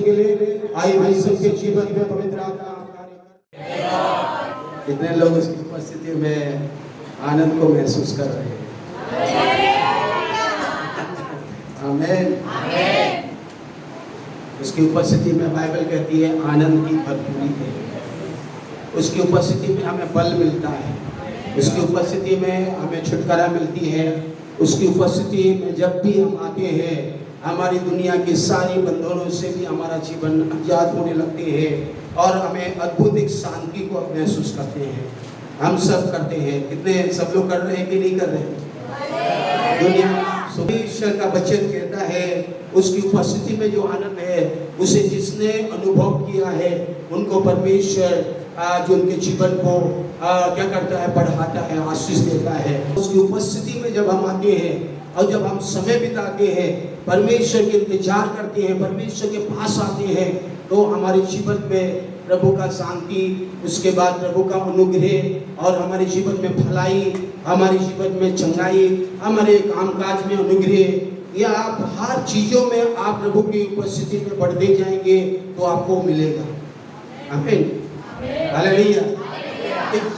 के लिए आई भाई सबके जीवन में पवित्र आत्मा। कितने लोग उसकी उपस्थिति में आनंद को महसूस कर रहे हैं? आमीन। उसकी उपस्थिति में बाइबल कहती है आनंद की भरपूरी है। उसकी उपस्थिति में हमें बल मिलता है, उसकी उपस्थिति में हमें छुटकारा मिलती है। उसकी उपस्थिति में जब भी हम आते हैं, हमारी दुनिया की सारी बंधनों से भी हमारा जीवन आजाद होने लगते हैं और हमें अद्भुत एक शांति को महसूस करते हैं। हम सब करते हैं। कितने सब लोग कर रहे हैं कि नहीं कर रहे हैं? दुनिया ईश्वर का वचन कहता है उसकी उपस्थिति में जो आनंद है उसे जिसने अनुभव किया है उनको परमेश्वर जो उनके जीवन को क्या करता है, बढ़ाता है, आशीष देता है। उसकी उपस्थिति में जब हम आते हैं और जब हम समय बिताते हैं, परमेश्वर के इंतजार करते हैं, परमेश्वर के पास आते हैं, तो हमारे जीवन में प्रभु का शांति, उसके बाद प्रभु का अनुग्रह और हमारे जीवन में भलाई, हमारे जीवन में चंगाई, हमारे कामकाज में अनुग्रह, या आप हर चीजों में आप प्रभु की उपस्थिति में बढ़ते जाएंगे तो आपको मिलेगा। आमीन, हालेलुया।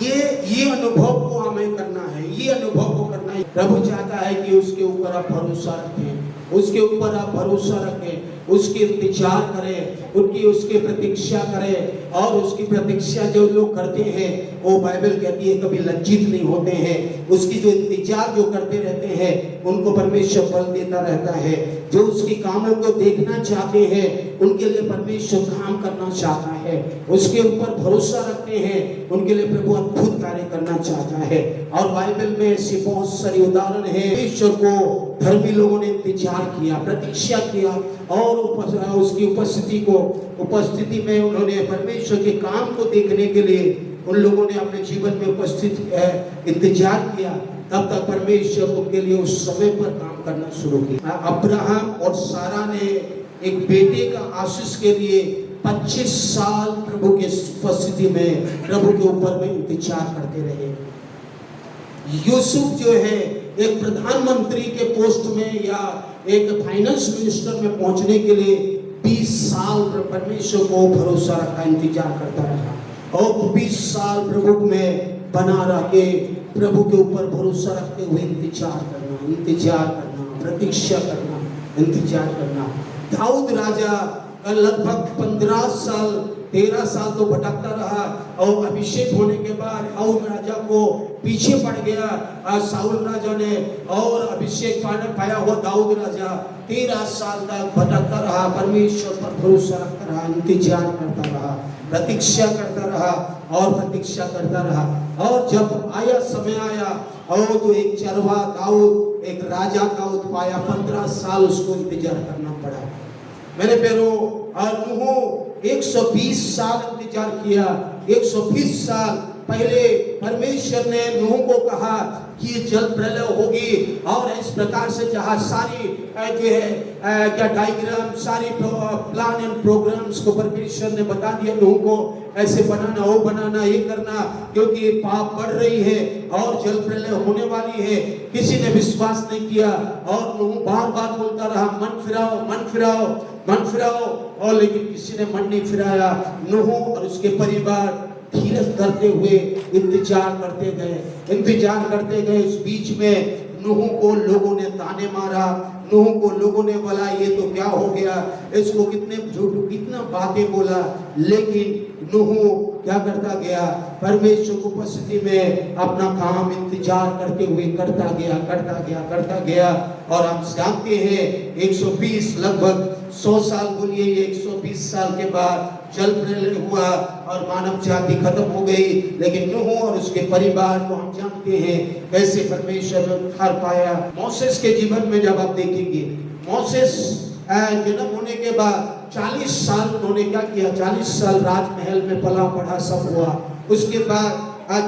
ये अनुभव को हमें करना है, ये अनुभव को करना है। प्रभु चाहता है कि उसके ऊपर आप भरोसा रखें, उसके ऊपर आप भरोसा रखें, उसकी इंतजार करें, उसकी प्रतीक्षा करें। और उसकी प्रतीक्षा जो लोग करते हैं वो बाइबल कहती है कभी लज्जित नहीं होते हैं। उसकी जो इंतजार जो करते रहते हैं उनको परमेश्वर बल देता रहता है। जो उसकी कामों को देखना चाहते हैं उनके लिए परमेश्वर काम करना चाहता है। उसके ऊपर भरोसा रखते हैं उनके लिए प्रभु अद्भुत कार्य करना चाहता है। और बाइबल में ऐसी बहुत सारी उदाहरण है। परमेश्वर को धर्मी लोगों ने इंतजार किया, प्रतीक्षा किया और उसकी उपस्थिति में उन्होंने परमेश्वर के काम को देखने के लिए उन लोगों ने अपने जीवन में उपस्थित इंतजार किया। तब तक परमेश्वर उनके लिए उस समय पर काम करना शुरू किया। अब्राहम और सारा ने एक बेटे का आशीष के लिए 25 साल प्रभु के उपस्थिति में प्रभु के ऊपर में इंतजार करते रहे। यूसुफ जो है एक प्रधानमंत्री के पोस्ट में या एक फाइनेंस मिनिस्टर में पहुंचने के लिए 20 साल परमेश्वर को भरोसा रखा, इंतजार करता रहा। और 20 साल प्रभु में बना रह के प्रभु के ऊपर भरोसा रखते हुए इंतजार करना, प्रतीक्षा करना, इंतजार करना। दाऊद राजा लगभग 13 साल तो भटकता रहा और अभिषेक होने के बाद शाऊल राजा को पीछे पड़ गया शाऊल राजा ने, और अभिषेक पाया हुआ दाऊद राजा 13 साल तक भटकता रहा, परमेश्वर पर भरोसा रखता रहा, इंतजार करता रहा, प्रतीक्षा करता रहा और प्रतीक्षा करता रहा। और जब समय आया और जो एक चरवा दाऊद एक राजा दाऊद पाया, 15 साल उसको इंतजार करना पड़ा। मैंने पैरों और नूह 120 साल इंतजार किया। 120 साल पहले परमेश्वर ने नूह को कहा कि जल प्रलय होगी और इस प्रकार से जहाँ सारी जो है क्या डायग्राम, सारी प्लान एंड प्रोग्राम्स को परमेश्वर ने बता दिया नूह को, ऐसे बनाना, वो बनाना, ये करना, क्योंकि पाप बढ़ रही है और जल प्रलय होने वाली है। किसी ने विश्वास नहीं किया और नूह बार बार बोलता रहा मन फिराओ, मन फिराओ, मन फिराओ, और लेकिन किसी ने मन नहीं फिराया। नूह और उसके परिवार धीरज धरते हुए इंतजार करते गए। इस बीच में नूह को लोगों ने ताने मारा, नूह को लोगों ने बोला ये तो क्या हो गया, इसको कितना बातें बोला, लेकिन नूह क्या करता गया, परमेश्वर की उपस्थिति में अपना काम इंतजार करते हुए करता गया। और हम जानते हैं 120 लगभग 100 साल बोलिए, 120 साल के बाद जल प्रलय हुआ और मानव जाति खत्म हो गई। लेकिन नूह और उसके परिवार को हम जानते हैं कैसे परमेश्वर ने उद्धार पाया। मोसेस के जीवन में जब आप देखेंगे, मोसेस जन्म होने के बाद 40 साल उन्होंने क्या किया, 40 साल राजमहल में पला बढ़ा सब हुआ। उसके बाद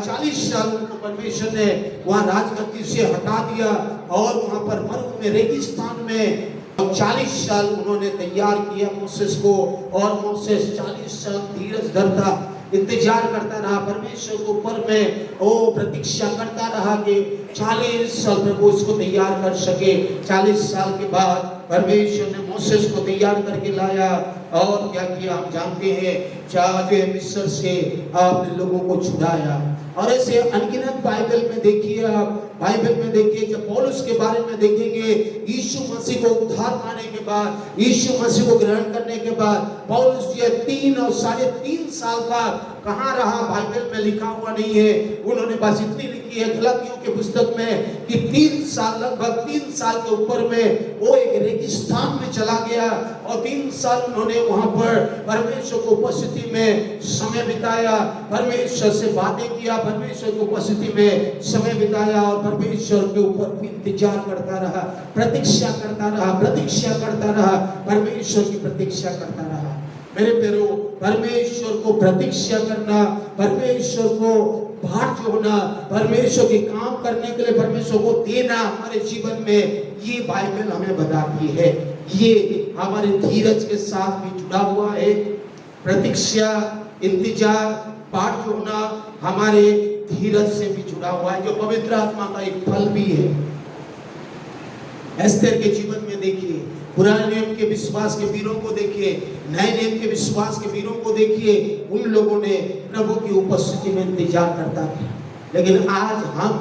40 साल उनको परमेश्वर ने वहाँ राजगद्दी से हटा दिया और वहाँ पर मरुभूमि में, रेगिस्तान में 40 साल उन्होंने तैयार किया मोसेस को। और मोसेस 40 साल धीरज धरता, इंतजार करता रहा, परमेश्वर के ऊपर में वो प्रतीक्षा करता रहा कि 40 साल में वो उसको तैयार कर सके। 40 साल के बाद परमेश्वर ने मोसेस को तैयार करके लाया और क्या किया हम जानते हैं। जो मिस्र से आपने लोगों को छुड़ाया। और ऐसे अनगिनत बाइबल में देखिए, आप बाइबल में देखिए, जब पौलुस के बारे में देखेंगे, यीशु मसीह को उद्धार पाने के बाद, यीशु मसीह को ग्रहण करने के बाद पौलुस जो 3 और 3.5 साल का कहाँ रहा, बाइबल में लिखा हुआ नहीं है। उन्होंने बस इतनी लिखी है गलातियों के पुस्तक में कि 3 साल, लगभग 3 साल के ऊपर में वो एक रेगिस्तान में चला गया और 3 साल उन्होंने वहां पर परमेश्वर की उपस्थिति में समय बिताया, परमेश्वर से बातें किया, परमेश्वर की उपस्थिति में समय बिताया और परमेश्वर के ऊपर इंतजार करता रहा, प्रतीक्षा करता रहा, परमेश्वर की प्रतीक्षा करता रहा। मेरे प्यारो, परमेश्वर को प्रतीक्षा करना, परमेश्वर को बाट जोड़ना, परमेश्वर के काम करने के लिए परमेश्वर को देना हमारे जीवन में, ये बाइबल हमें बताती है। ये हमारे धीरज के साथ भी जुड़ा हुआ है। प्रतीक्षा, इंतजार, बाट जोड़ना हमारे धीरज से भी जुड़ा हुआ है, जो पवित्र आत्मा का एक फल भी है। एस्तेर के जीवन में देखिए, पुराने नियम के विश्वास के वीरों को देखिए, नए नियम के विश्वास के वीरों को देखिए, उन लोगों ने प्रभु की उपस्थिति में इंतजार करता था। लेकिन आज हम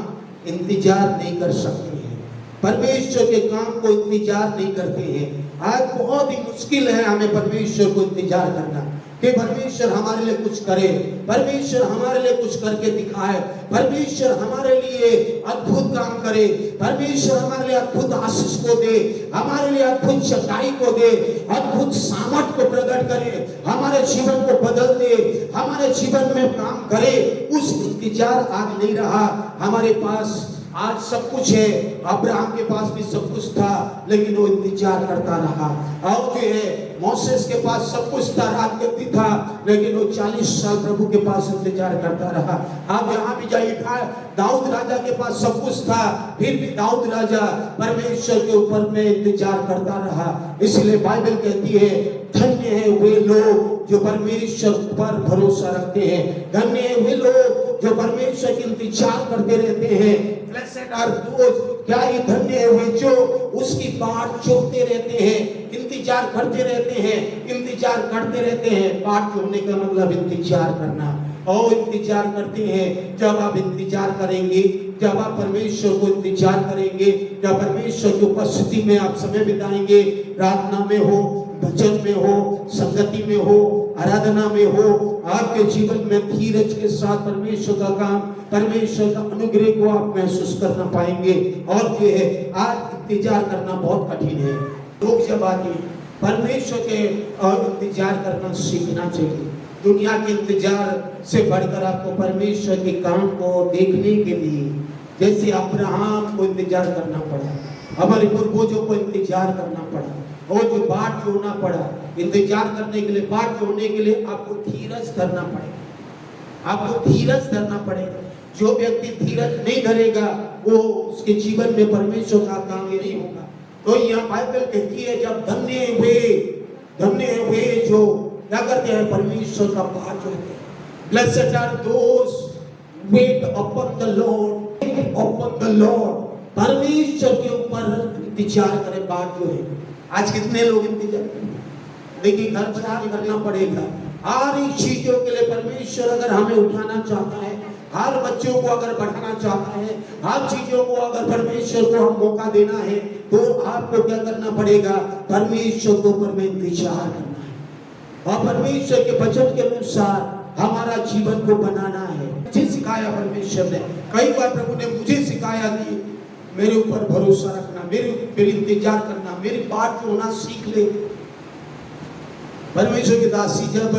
इंतजार नहीं कर सकते हैं, परमेश्वर के काम को इंतजार नहीं करते हैं। आज बहुत ही मुश्किल है हमें परमेश्वर को इंतजार करना कि परमेश्वर हमारे लिए कुछ करे, परमेश्वर हमारे लिए कुछ करके दिखाए, परमेश्वर हमारे लिए अद्भुत काम करे, परमेश्वर हमारे लिए अद्भुत आशीष को दे, हमारे लिए अद्भुत सच्चाई को दे, अद्भुत सामर्थ को प्रकट करे, हमारे जीवन को बदल दे, हमारे जीवन में काम करे। उस इंतजार आज नहीं रहा। हमारे पास आज सब कुछ है, अब्राहम के पास भी सब कुछ था, लेकिन वो इंतजार करता रहा। और जो है मोसेस के पास सब कुछ था, राजगद्दी था, लेकिन वो 40 साल प्रभु के पास इंतजार करता रहा। आप यहाँ भी जाइए, दाऊद राजा के पास सब कुछ था, फिर भी दाऊद राजा परमेश्वर के ऊपर में इंतजार करता रहा। इसलिए बाइबल कहती है, धन्य है वे लोग जो परमेश्वर पर भरोसा रखते हैं, धन्य है वे लोग जो परमेश्वर की इंतजार करते रहते हैं। ब्लेसेड आर दोज, क्या ये धन्य है वे जो उसकी बाट जोहते रहते हैं, इंतजार करते रहते हैं, इंतजार करते रहते हैं। बाट जोहने का मतलब इंतजार करना। और इंतजार करते हैं, जब आप इंतजार करेंगे, जब आप परमेश्वर को इंतजार करेंगे, जब परमेश्वर की उपस्थिति में आप समय बिताएंगे, प्रार्थना में हो, भजन में हो, संगति में हो, आराधना में हो, आपके जीवन में धीरज के साथ परमेश्वर का काम, परमेश्वर का अनुग्रह को आप महसूस करना पाएंगे। और जो है आज इंतजार करना बहुत कठिन है। लोग जब आते परमेश्वर के और इंतजार करना सीखना चाहिए। दुनिया के इंतजार से बढ़कर आपको परमेश्वर के काम को देखने के लिए, जैसे अब्राहम को इंतजार करना पड़ा, हमारे पूर्वजों को इंतजार करना पड़ा, और जो बाट जोड़ना पड़ा, इंतजार करने के लिए, बाट जोड़ने के लिए आपको धीरज धरना पड़ेगा, आपको धीरज धरना पड़ेगा। जो व्यक्ति धीरज नहीं धरेगा, वो उसके जीवन में परमेश्वर का काम नहीं होगा। तो यहाँ बाइबल कहती है, जब धन्य हुए जो क्या करते हैं, परमेश्वर का बाट जोड़ते हैं। Blessed are those wait upon the Lord, wait upon the Lord, परमेश्वर के ऊपर इंतजार करें, बाट जो है। आज कितने लोग इंतजार करें? देखिए, घर बनाना करना पड़ेगा। हर एक चीजों के लिए परमेश्वर अगर हमें उठाना चाहता है, हर बच्चों को अगर बढ़ाना चाहता है, हर चीजों को अगर परमेश्वर को हम मौका देना है, तो आपको क्या करना पड़ेगा, परमेश्वर के ऊपर में इंतजार करना है और परमेश्वर के वचन के अनुसार हमारा जीवन को बनाना है। मुझे सिखाया परमेश्वर ने, कई बार प्रभु ने मुझे सिखाया कि मेरे ऊपर भरोसा रखना, मेरे इंतजार करना, मेरी बात जो होना सीख ले। परमेश्वर की दासी जब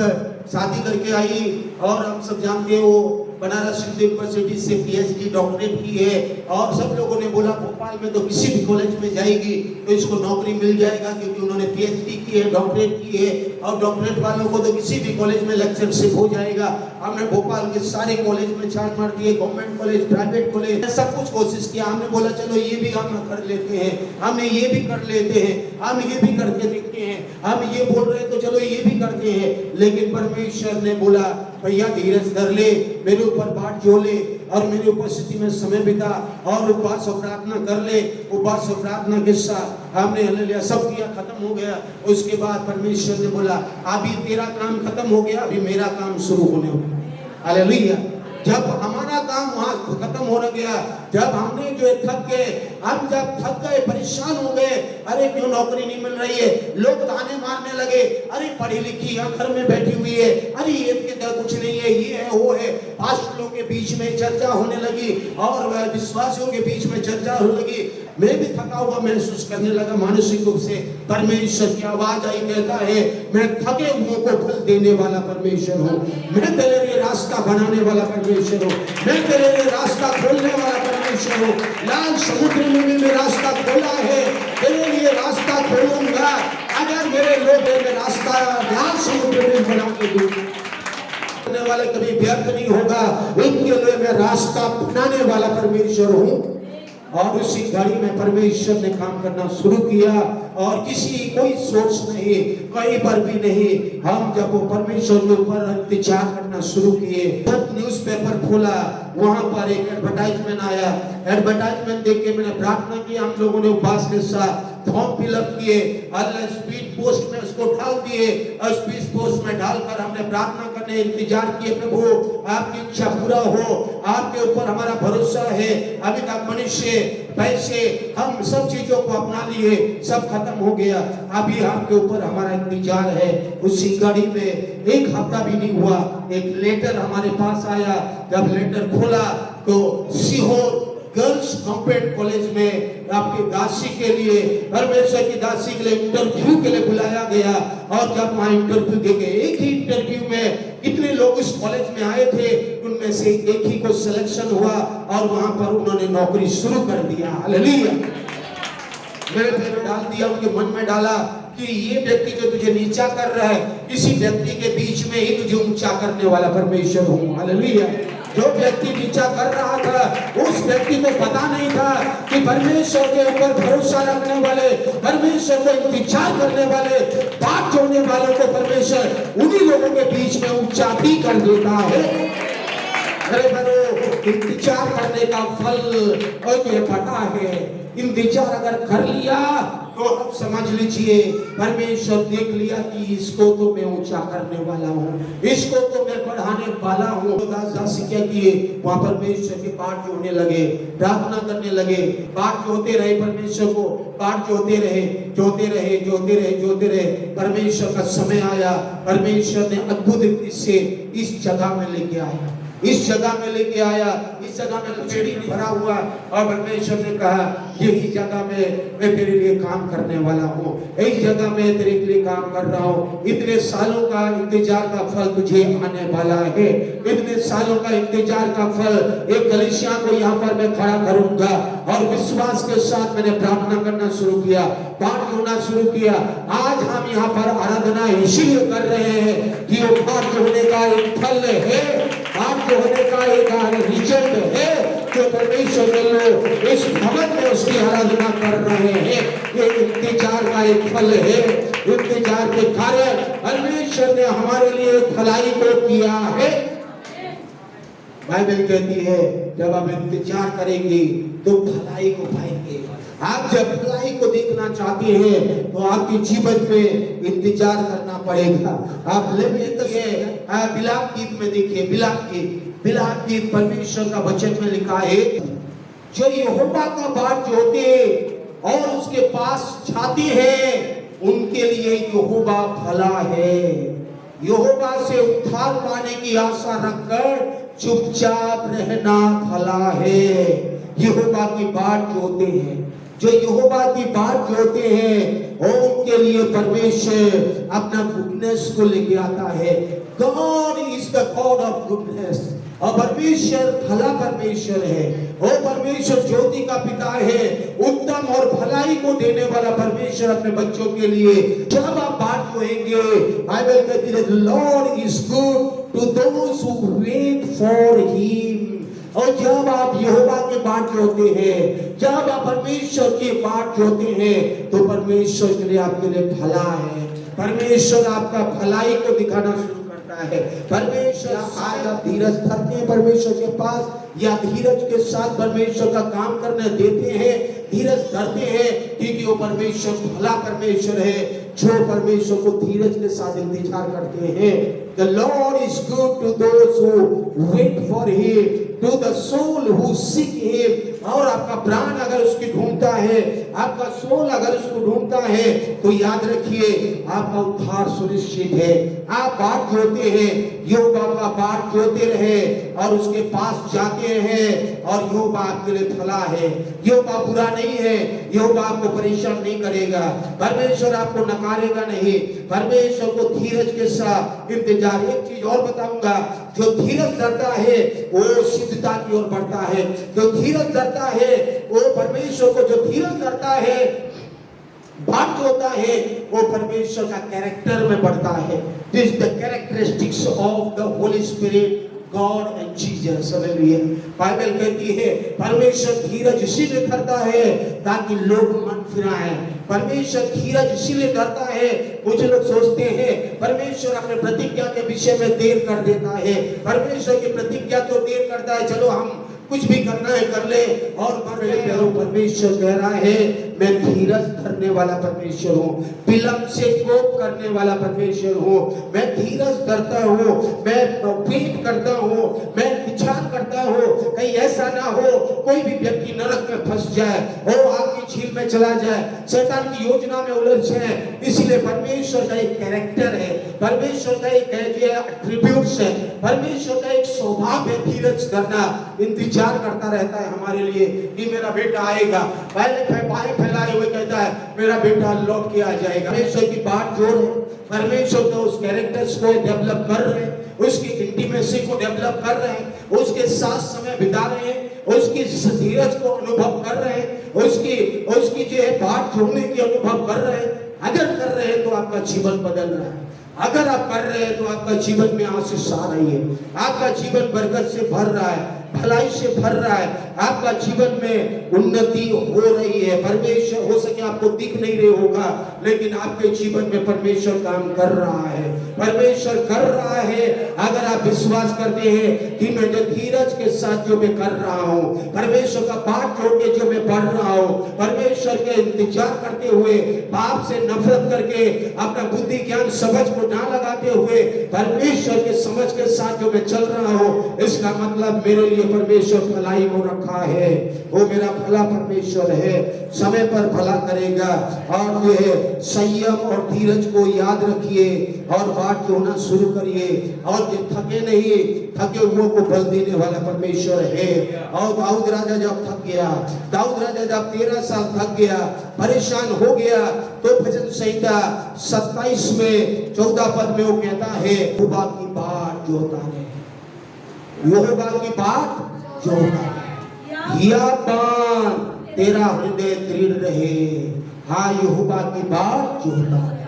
शादी करके आई, और हम सब जानते हैं वो बनारस हिंदू यूनिवर्सिटी से पीएचडी डॉक्टरेट की है, और सब लोगों ने बोला भोपाल में तो किसी भी कॉलेज में जाएगी तो इसको नौकरी मिल जाएगा, क्योंकि उन्होंने पीएचडी की है, डॉक्टरेट की है, और डॉक्टरेट वालों को तो किसी भी कॉलेज में लेक्चरशिप हो जाएगा। हमने भोपाल के सारे कॉलेज में छान मार दिए, गवर्नमेंट कॉलेज, प्राइवेट कॉलेज, सब कुछ कोशिश किया। हमने बोला चलो ये भी हम कर लेते हैं, हमने ये भी कर लेते हैं, हम ये भी करके देखते हैं, हम ये बोल रहे हैं तो चलो ये भी करते हैं। लेकिन परमेश्वर ने बोला, भैया धीरज धर ले, मेरे ऊपर बाट जो ले, और मेरी उपस्थिति में समय बिता, और उपवास और प्रार्थना कर ले। उपवास और प्रार्थना के साथ हमने हालेलुया सब किया, खत्म हो गया। उसके बाद परमेश्वर ने बोला अभी तेरा काम खत्म हो गया, अभी मेरा काम शुरू होने वाला। हालेलुया। जब हमारा काम वहां खत्म होने गया, जब हमने जो थक गए, हम जब थक गए, परेशान हो गए, अरे क्यों नौकरी नहीं मिल रही है, लोग ताने मारने लगे, अरे पढ़ी लिखी है घर में बैठी हुई है, अरे ये कुछ नहीं है, ये है वो है, पास्टरों के बीच में चर्चा होने लगी और विश्वासियों के बीच में चर्चा होने लगी। मैं भी थका हुआ महसूस करने लगा मानसिक रूप से। परमेश्वर की आवाज आई, कहता है मैं थके हुओं को फल देने वाला परमेश्वर हूँ, मैं तेरे लिए रास्ता बनाने वाला परमेश्वर हूँ, मैं तेरे लिए रास्ता खोलने वाला परमेश्वर हूँ। लाल समुद्र में भी मैं रास्ता खोला है, तेरे लिए रास्ता खोलूंगा। अगर मेरे लोग मैं रास्ता लाल समुद्र में बना के दूंगा वाले कभी व्यर्थ नहीं होगा, इनके लिए मैं रास्ता बनाने वाला परमेश्वर हूँ। और उसी घड़ी में परमेश्वर ने काम करना शुरू किया और किसी कोई सोच नहीं, कहीं पर भी नहीं। हम जब वो परमेश्वर के ऊपर इंतजार करना शुरू किए, न्यूज़पेपर खोला, वहां पर एक एडवर्टाइजमेंट आया। एडवर्टाइजमेंट देख के मैंने प्रार्थना की, हम लोगों ने उपवास के साथ फॉर्म फिलअप किए, स्पीड पोस्ट में उसको डाल दिए। स्पीड पोस्ट में डालकर हमने प्रार्थना करने इंतजार किए, प्रभु आपकी इच्छा पूरा हो, आपके ऊपर हमारा भरोसा है। अभी तक मनुष्य, पैसे, हम सब चीजों को अपना लिए, सब खत्म हो गया, अभी आपके ऊपर हमारा इंतजार है। उसी घड़ी में एक हफ्ता भी नहीं हुआ, एक लेटर हमारे पास आया। जब लेटर खोला तो सीहोर गर्ल्स कॉम्बैट कॉलेज में आपके दासी के लिए, परमेश्वर की दासी के लिए इंटरव्यू के लिए बुलाया गया। और जब वहाँ इंटरव्यू दे गए, एक ही इंटरव्यू में कितने लोग इस कॉलेज में आए थे, उनमें से एक ही को सिलेक्शन हुआ और वहां पर उन्होंने नौकरी शुरू कर दिया। हालेलुया। मेरे पैर डाल दिया, उनके मन में डाला कि ये व्यक्ति जो तुझे नीचा कर रहा है, इसी व्यक्ति के बीच में ही तुझे ऊंचा करने वाला परमेश्वर हूँ। हालेलुया। जो व्यक्ति नीचा कर रहा था, उस व्यक्ति को पता नहीं था कि परमेश्वर के ऊपर भरोसा रखने वाले, परमेश्वर को इंतजार करने वाले, बात जोड़ने वालों को परमेश्वर उन्हीं लोगों के बीच में ऊंचा भी कर देता है। अरे बनो, इंतजार करने का फल मुझे पता है। इंतजार अगर कर लिया तो अब समझ लीजिए परमेश्वर देख लिया कि इसको तो मैं ऊंचा करने वाला हूँ, इसको तो मैं बढ़ाने वाला हूँ। दासी क्या किए, वहाँ परमेश्वर के पाठ जोड़ने लगे, प्रार्थना करने लगे, पाठ जोड़ते रहे, परमेश्वर को पाठ जोड़ते रहे, जोड़ते रहे, जोड़ते रहे, जोड़ते रहे। परमेश्वर का समय आया, परमेश्वर ने अद्भुत रीति से इस जगह में लेके आया, इस जगह में लेके आया। इस जगह में पेड़ी भरा हुआ और परमेश्वर ने कहा यही जगह में मैं तेरे लिए काम करने वाला हूँ, इस जगह में तेरे लिए काम कर रहा हूँ। इतने सालों का इंतजार का फल तुझे आने वाला है, इतने सालों का इंतजार का फल। एक कलीसिया को यहाँ पर मैं खड़ा करूंगा और विश्वास के साथ मैंने प्रार्थना करना शुरू किया, पाठ होना शुरू किया। आज हम यहाँ पर आराधना इसीलिए कर रहे हैं कि वो पाठ होने का एक फल है, पाठ होने का एक रिजल्ट है जो परमेश्वर के लोग इस भवन में उसकी आराधना कर रहे हैं। ये इंतजार का एक फल है। इंतजार के कारण परमेश्वर ने हमारे लिए भलाई को किया है। बाइबल कहती है जब आप इंतजार करेंगे तो भलाई को पाएंगे। आप जब भलाई को देखना चाहते हैं तो आपके जीवन में इंतजार करना पड़ेगा। आप बिलाप गीत में देखिए, बिलाप गीत परमेश्वर का वचन में लिखा है, जो यहोवा का बाट जोते और उसके पास जाते हैं उनके लिए यहोवा भला है। यहोवा से उद्धार पाने की आशा रखकर चुपचाप रहना भला है। यहोवा की बाट जोते हैं, जो यहोवा की बात जोते हैं और उनके लिए परमेश्वर अपना गुडनेस को लेके आता है। God is the God of goodness. और परमेश्वर भला परमेश्वर है, और परमेश्वर ज्योति का पिता है, उत्तम और भलाई को देने वाला परमेश्वर अपने बच्चों के लिए। जब आप बात जोएंगे, बाइबल कहती है Lord is good to those who wait for him. और जब आप यहोवा के बाट जोते हैं, जब आप परमेश्वर के बाट जोते हैं तो परमेश्वर के लिए आपके लिए भला है। परमेश्वर आपका भलाई को दिखाना शुरू करता करना है। परमेश्वर आज आप धीरज धरते हैं परमेश्वर के पास, या धीरज के साथ परमेश्वर का काम करने देते हैं, धीरज धरते हैं, क्योंकि वो परमेश्वर भला परमेश्वर है जो परमेश्वर को धीरज के साथ इंतजार करते हैं। The Lord is good to those who wait for Him, to the soul who seek Him। और आपका प्राण अगर उसकी ढूंढता है, आपका सोल अगर उसको ढूंढता है, तो याद रखिए आपका उद्धार सुनिश्चित है। आप बाट जोते हैं, योग आपका बाट जोते रहे और उसके पास जाते रहे, और योग आपके लिए भला है। योग बुरा नहीं है, योग आपको परेशान नहीं करेगा, परमेश्वर आपको नकारेगा नहीं। परमेश्वर को धीरज के साथ इंतजार। एक चीज और बताऊंगा, जो धीरज धरता है वो सिद्धता की ओर बढ़ता है। जो धीरज धरता है वो परमेश्वर को, जो धीरज धरता है बाट जोता है, वो परमेश्वर का कैरेक्टर में बढ़ता है। This the characteristics of the Holi spirit, God and Jesus. Hallelujah. Bible कहती है परमेश्वर धीरज इसीलिए धरता है ताकि लोग मन फिराएं। परमेश्वर धीरज इसीलिए धरता है। कुछ लोग सोचते हैं परमेश्वर अपने प्रतिज्ञा के विषय में देर कर देता है, परमेश्वर की प्रतिज्ञा तो देर करता है, चलो हम कुछ भी करना है कर ले और कर ले। परमेश्वर कह रहा है मैं धीरज धरने वाला परमेश्वर हूँ, विलंब से कोप करने वाला परमेश्वर हूँ। मैं धीरज धरता हूँ, मैं वेट करता हूँ, मैं विचार करता हूँ कहीं ऐसा ना हो कोई भी व्यक्ति नरक में फंस जाए और आग की झील में चला जाए, शैतान की योजना में उलझ जाए। इसीलिए परमेश्वर का एक कैरेक्टर है, परमेश्वर का एक एट्रिब्यूट्स है, परमेश्वर का एक स्वभाव है धीरज धरना। इंतजार करता रहता है हमारे लिए कि मेरा बेटा आएगा, पहले बाहें फैलाए हुए कहता है मेरा बेटा लौट के आ जाएगा। परमेश्वर की बात जोड़ है, परमेश्वर तो उस कैरेक्टर्स को डेवलप कर रहे हैं, उसकी इंटीमेसी को डेवलप कर रहे हैं, उसके साथ समय बिता रहे हैं, उसकी धीरज को अनुभव कर रहे हैं, उसकी जो है बात जोड़ने की अनुभव कर रहे हैं। अगर कर रहे हैं तो आपका जीवन बदल रहा है, अगर आप कर रहे हैं तो आपका जीवन में आशीष आ रही है, आपका जीवन बरकत से भर रहा है, भलाई से भर रहा है, आपका जीवन में उन्नति हो रही है। परमेश्वर हो सके आपको दिख नहीं रहे होगा, लेकिन आपके जीवन में परमेश्वर काम कर रहा है, परमेश्वर कर रहा है। अगर आप विश्वास करते हैं कि मैं जो धीरज के साथ जो मैं कर रहा हूँ, परमेश्वर का पाठ जोड़ के जो मैं पढ़ रहा हूँ, परमेश्वर के इंतजार करते हुए, पाप से नफरत करके, अपना बुद्धि ज्ञान समझ को ना लगाते हुए परमेश्वर के समझ के साथ जो मैं चल रहा हूँ, इसका मतलब मेरे लिए परमेश्वर भलाई को रखा है। वो मेरा भला परमेश्वर है, समय पर भला करेगा। और ये संयम और धीरज को याद रखिए और बात जोड़ना शुरू करिए। और जो थके नहीं, थके हुए को बल देने वाला परमेश्वर है। और दाऊद राजा जब थक गया, दाऊद राजा जब 13 साल थक गया, परेशान हो गया, तो भजन संहिता 27 में 14 पद में वो कहता है यहोवा की बाट जोता है, यहोवा की बाट जोता है, तेरा हृदय दृढ़ रहे। हाँ, यहोवा की बाट जोता है।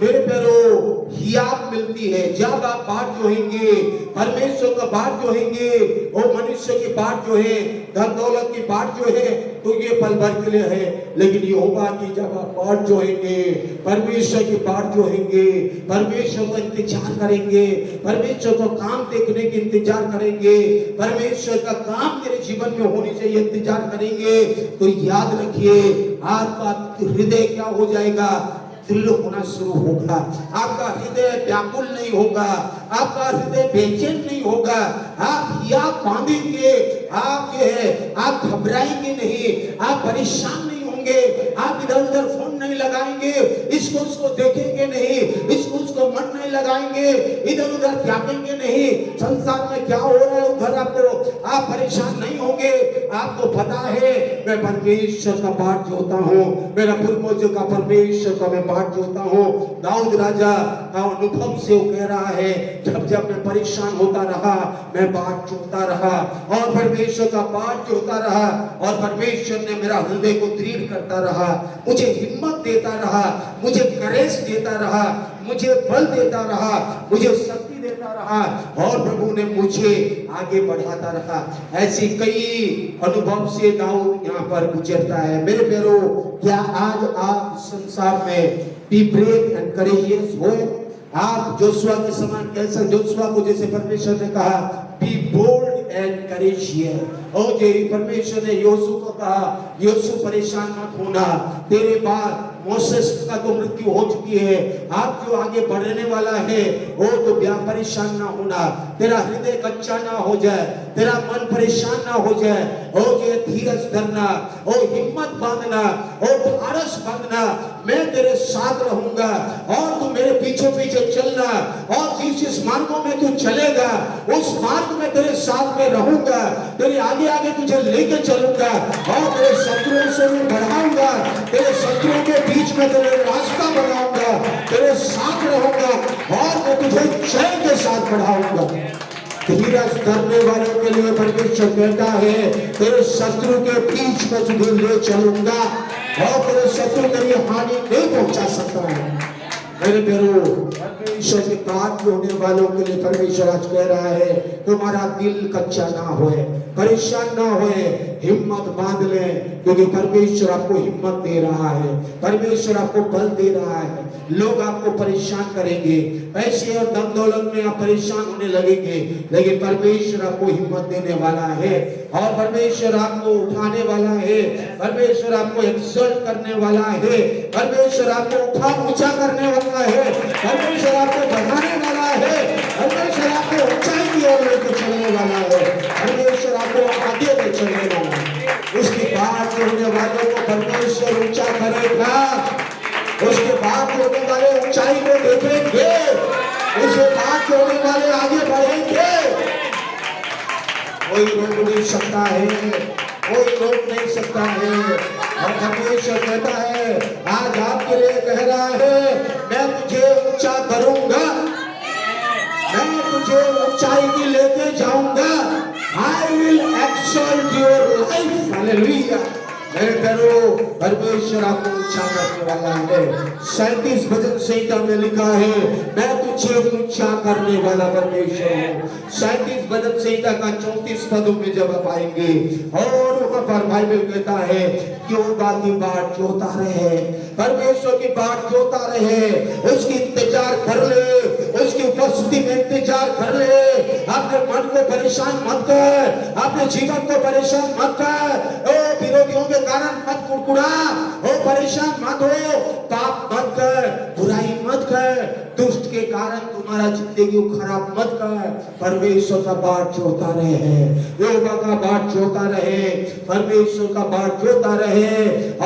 मेरे प्यारो, हियाब मिलती है जब आप बाट जोहेंगे, परमेश्वर का बाट जोहेंगे। और मनुष्य की बाट जो है, धन दौलत की बाट जो है, तो ये पल भर के लिए है। लेकिन यहोवा की जब आप बाट जोहेंगे, परमेश्वर की बाट जोहेंगे, परमेश्वर को इंतजार करेंगे, परमेश्वर को काम देखने की इंतजार करेंगे, परमेश्वर का काम मेरे जीवन में होनी चाहिए इंतजार करेंगे, तो याद रखिए आपका हृदय क्या हो जाएगा, दृढ़ होना शुरू होगा। आपका हृदय व्याकुल नहीं होगा, आपका हृदय बेचैन नहीं होगा। आप या बांधेंगे, आप जो है आप घबराएंगे नहीं, आप परेशान नहीं होंगे, आप इधर उधर फोन नहीं लगाएंगे, इसको उसको देखेंगे नहीं, इसको उसको मन नहीं लगाएंगे, इधर उधर त्यागेंगे नहीं। संसार में क्या हो रहा है उधर आपको आप परेशान नहीं होंगे। आपको पता है मैं परमेश्वर का बाट जोता हूँ, मेरा पूर्वजों का परमेश्वर का मैं बाट जोता हूँ। दाऊद राजा का अनुभव से वो कह रहा है जब मैं परेशान होता रहा, मैं बाट जोता रहा और परमेश्वर का बाट जोता रहा, और परमेश्वर ने मेरा हृदय को दृढ़ करता रहा, मुझे हिम्मत देता रहा, मुझे करेज देता रहा, मुझे बल देता रहा, मुझे शक्ति देता रहा, और प्रभु ने मुझे आगे बढ़ाता रहा। ऐसी कई अनुभव से दाऊद यहाँ पर गुजरता है। मेरे प्यारो, क्या आज आप संसार में बी ब्रेव एंड करेजियस हो? आप जोशुआ के समान कैसा, जोशुआ को जैसे परमेश्वर ने कहा बी बोल्ड एंड करेजियस, और जो परमेश्वर ने योशु को कहा योशु परेशान मत होना, तेरे बाद मोसेस का तो मृत्यु हो चुकी है, आप जो आगे बढ़ने वाला है वो तो परेशान ना होना, तेरा हृदय कच्चा ना हो जाए, तेरा मन परेशान ना हो जाए, और ये धीरज धरना, और हिम्मत बांधना, और धारस बांधना, मैं तेरे साथ रहूंगा और तू मेरे पीछे पीछे चलना, और जिस मार्गों में तू चलेगा उस मार्ग में तेरे साथ में रहूंगा, तेरे आगे आगे तुझे लेके चलूंगा, और तेरे शत्रुओं से मैं बढ़ाऊंगा, तेरे शत्रुओं के बीच में तेरे रास्ता बनाऊंगा, तेरे साथ रहूंगा, और मैं तुझे जय के साथ बढ़ाऊंगा। धीरज धरने वालों के लिए परमेश्वर कहता है तेरे शत्रु के बीच में तुझे ले चलूंगा, और तेरे शत्रु तेरी हानि नहीं पहुंचा सकता है। मेरे प्यारो, परमेश्वर के कार्य होने वालों के लिए परमेश्वर आज कह रहा है तुम्हारा दिल कच्चा ना होए, परेशान ना होए, हिम्मत बांध ले, क्योंकि परमेश्वर आपको हिम्मत दे रहा है, परमेश्वर आपको बल दे रहा है। लोग आपको परेशान करेंगे, पैसे और धन दौलत में आप परेशान होने लगेंगे, लेकिन परमेश्वर आपको हिम्मत देने वाला है, और परमेश्वर आपको उठाने वाला है, परमेश्वर आपको एक्सल्ट करने वाला है, परमेश्वर आपको उठा ऊंचा करने वाला है, परमेश्वर आपको बढ़ाने वाला है, परमेश्वर आपको ऊंचाई की ओर लेकर चलने वाला है, परमेश्वर आपको आगे ले चलने वाला है। उसके बाद होने वालों को परमेश्वर ऊंचा करेगा, उसके बाद होने वाले ऊंचाई को देखेंगे, उसके बाद होने वाले आगे बढ़ेंगे। कोई रोक नहीं सकता है, कोई रोक नहीं सकता है, और परमेश्वर कहता है आज आपके लिए कह रहा है मैं तुझे ऊंचा करूंगा, मैं तुझे ऊंचाई की लेके जाऊंगा, I will exalt your life, hallelujah. मेरे प्यारो, परमेश्वर आपको ऊंचा करने वाला है। 37 भजन संहिता में लिखा है मैं तुझे ऊंचा करने वाला परमेश्वर हूँ। 37 भजन संहिता का 34 पदों में जब आप आएंगे, और वहां पर बाइबल कहता है क्यों बाकी बाट जोता रहे, परमेश्वर की बाट जोता रहे, उसकी इंतजार कर ले, उसकी उपस्थिति में इंतजार कर ले, अपने मन को परेशान मत कर, अपने जीवन को परेशान मत कर, ओ विरोधियों के कारण मत कुड़कुड़ा, ओ परेशान मत हो, पाप मत कर, बुराई मत कर, दुष्ट के कारण तुम्हारा जिंदगी खराब मत कर, परमेश्वर का बाट जोता रहे, यहोवा का बाट जोता रहे, परमेश्वर का बाट जोता रहे,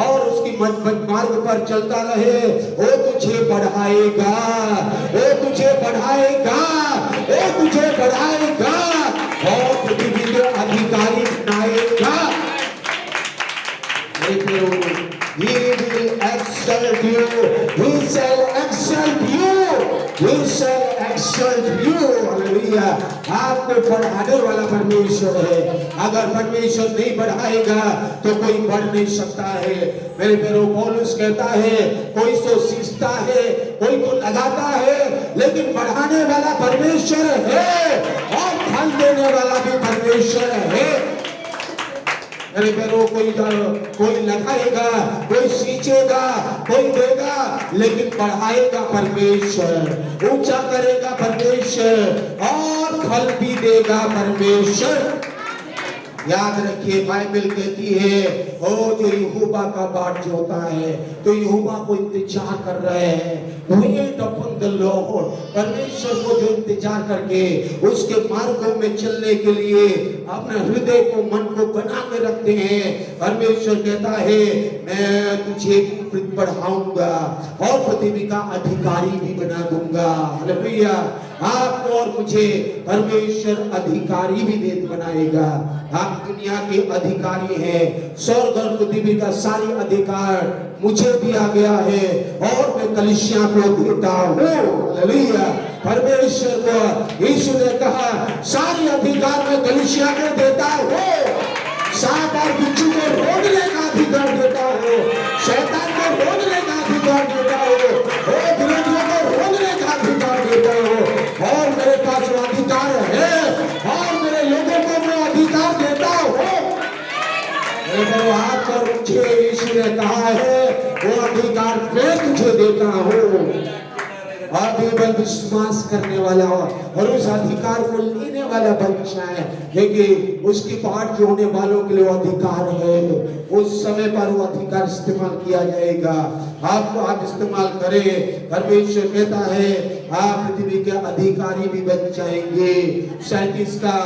और उसकी मजबूत मार्ग पर चलता रहे, वो तुझे बढ़ाएगा, वो तुझे बढ़ाएगा, वो तुझे बढ़ाएगा, और पृथ्वी के अधिकारी बनाएगा। He will exalt you. He shall exalt you. He shall exalt you. Hallelujah. आपको बढ़ाने वाला परमेश्वर है। अगर परमेश्वर नहीं बढ़ाएगा तो कोई बढ़ नहीं सकता है। मेरे प्यारो, पौलुस कहता है कोई तो सींचता है, कोई तो लगाता है, लेकिन बढ़ाने वाला परमेश्वर है, और फल देने वाला भी परमेश्वर है। मेरे प्यारो, कोई लगाएगा, कोई सींचेगा, कोई देगा, लेकिन बढ़ाएगा परमेश्वर, ऊंचा करेगा परमेश्वर, और फल भी देगा परमेश्वर। याद रखिए, बाइबल कहती है ओ जो यहोवा का बाट जोता है, तो यहोवा को इंतजार कर रहे हैं, वेट अपॉन द लॉर्ड, परमेश्वर को जो इंतजार करके उसके मार्गों में चलने के लिए अपने हृदय को, मन को बना के रखते हैं, परमेश्वर कहता है मैं तुझे बढ़ाऊंगा और पृथ्वी का अधिकारी भी बना दूंगा। हालेलुया। आपको और मुझे परमेश्वर अधिकारी भी दे बनाएगा। आप दुनिया के अधिकारी हैं, स्वर्ग और पृथ्वी का सारी अधिकार मुझे दिया गया है, और मैं कलीसिया को देता हूँ। हालेलुया। परमेश्वर को यीशु ने कहा सारी अधिकार मैं कलीसिया को देता हूँ, सांप और बिच्छू को रोकने का अधिकार देता हूँ, शैतान को रोकने का अधिकार देता हूँ, विरोधियों को रोकने का अधिकार देता हूँ, और मेरे पास वो अधिकार है, और मेरे लोगों को मैं अधिकार देता हूँ। आप और मुझे यीशु ने कहा है वो अधिकार मैं तुझे देता हूँ। और केवल विश्वास करने वाला और उस अधिकार को लेने वाला बच्चा है, क्योंकि उसकी बाट जोड़ने वालों के लिए वो अधिकार है। उस समय पर वो अधिकार इस्तेमाल किया जाएगा। आपको आप इस्तेमाल करें। परमेश्वर कहता है आप पृथ्वी के अधिकारी भी बन जाएंगे। 37 का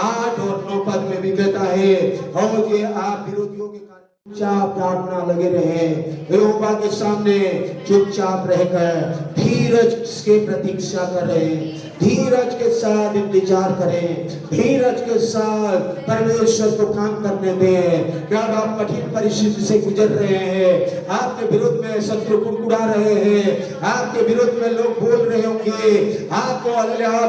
8 और 9 पद में भी कहता है और ये आप विरोधियों के चुपचाप प्रार्थना लगे रहे, यहोवा के सामने चुपचाप रहकर धीरज के प्रतीक्षा करें, धीरज के साथ इंतजार करें, धीरज के साथ परमेश्वर को काम करने दें। क्या आप कठिन परिस्थिति से गुजर रहे हैं, आपके विरुद्ध में शत्रु कुड़कुड़ा रहे हैं, आपके विरुद्ध में लोग बोल रहे होंगे, आपको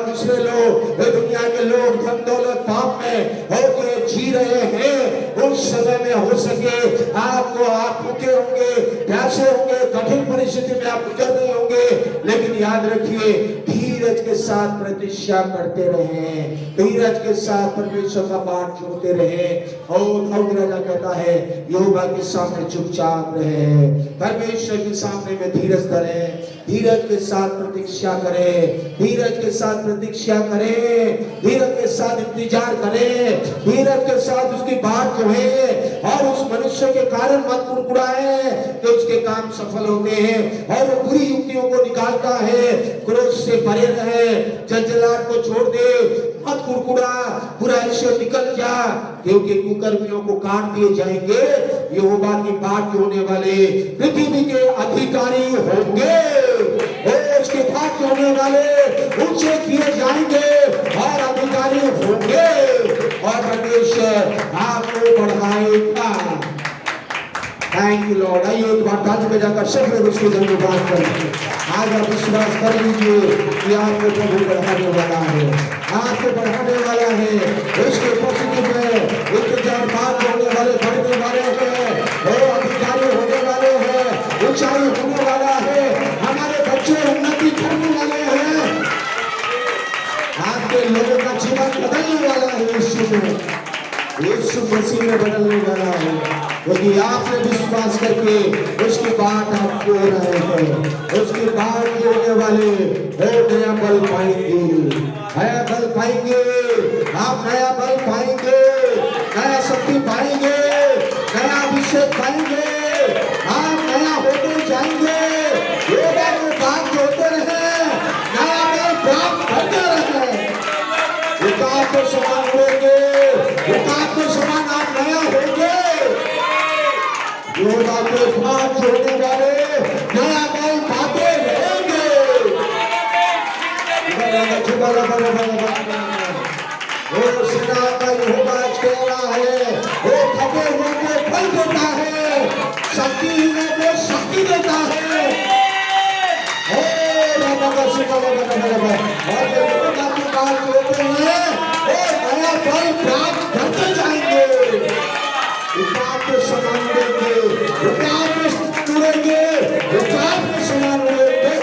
दूसरे लोग, दुनिया के लोग धन दौलत पाप में होके जी रहे हैं। उस समय में हो सके आपको आप भूखे होंगे, प्यासे होंगे, कठिन परिस्थिति में आप गुजर रहे होंगे, लेकिन याद रखिए धीरज के साथ प्रतीक्षा करते रहे, धीरज के साथ परमेश्वर का बाट जोड़ते रहे। और दाऊद राजा कहता है यहोवा के सामने चुपचाप रहे, परमेश्वर के सामने में धीरज धरे, धीरज के साथ प्रतीक्षा करें, धीरज के साथ प्रतीक्षा करें, धीरज के साथ इंतजार करें, धीरज के साथ उसकी बात जो है और उस मनुष्य के कारण मत कुड़कुड़ाए कि उसके काम सफल होते हैं और वो बुरी युक्तियों को निकालता है। क्रोध से परे रहे, जंजलाट को छोड़ दे, मत कुड़कुड़ा, बुराई से निकल जा, क्योंकि कुकर्मियों को काट दिए जाएंगे, यहोवा की बात होने वाले पृथ्वी के अधिकारी होंगे, उसके बात होने वाले ऊंचे किए जाएंगे और अधिकारी होंगे और परमेश्वर आपको बढ़ाएगा। Thank you Lord. आइए एक बार ताली बजाकर सब लोग उसके धन्यवाद करें। आज आप विश्वास कर लीजिए कि आपको प्रभु बढ़ाने वाला है, आपको बढ़ाने वाला है, उसके पॉजिटिव में इंतजार बात होने वाले, बढ़ने वाले हैं, वो अधिकारी होने वाले हैं, ऊंचाई होने वाला है, हमारे बच्चे उन्नति करने वाले हैं, आपके लोगों का जीवन बदलने वाला है, यीशु मसीह में बदलने वाला है, क्योंकि आपने विश्वास करके उसकी बात आप जो रहे हैं, उसकी बात जोड़ने वाले वो नया बल पाएंगे, नया बल पाएंगे, आप नया बल पाएंगे, नया शक्ति पाएंगे, नया अभिषेक पाएंगे, आप नया होते जाएंगे। योगा में बात जोड़ते रहे, नया बल प्राप्त करते रहे, विकास के समान होंगे, विकास के समान आप नया होंगे। योगा के बात जोड़ने वाले नया बल पाते रहेंगे। वो सेना का यहोवा कह रहा है, वो थके हुए को फल देता है, शक्तिहीनों को शक्ति देता है। और जो योगा की बात जोड़ते हैं वो नया बल प्राप्त करते जाएंगे, विकास के समान उड़ेंगे, विकास के समान उड़ेंगे, विकास के समान उड़ेंगे।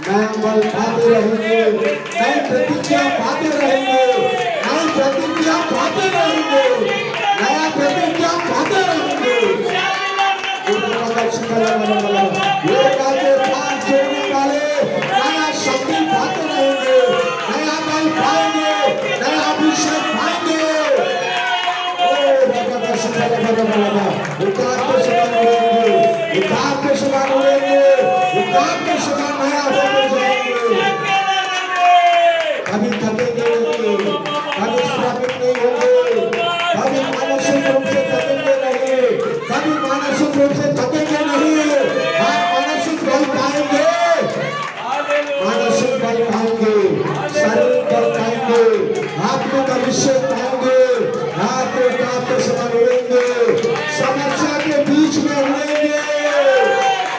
नया बल पाते रहेंगे, नई प्रतिज्ञा पाते रहेंगे, नई प्रतिज्ञा पाते रहेंगे, नया प्रतिज्ञा पाते रहेंगे। योगा के साथ जोड़ने वाले नया शक्ति पाते रहेंगे, नया बल पाएंगे, नया अभिषेक पाएंगे। विकास के समान उड़ेंगे, विकास के समान नया होते जाएंगे। कभी थकेंगे नहीं, कभी श्रापित नहीं होंगे, कभी मानसिक रूप से थकेंगे नहीं, कभी मानसिक रूप से थकेंगे नहीं। आप मानसिक बल पाएंगे, मानसिक बल पाएंगे, शारीरिक बल पाएंगे, आत्मिक अभिषेक पाएंगे, आपके विकास के समान उड़ेंगे, समस्या के बीच में उड़ेंगे,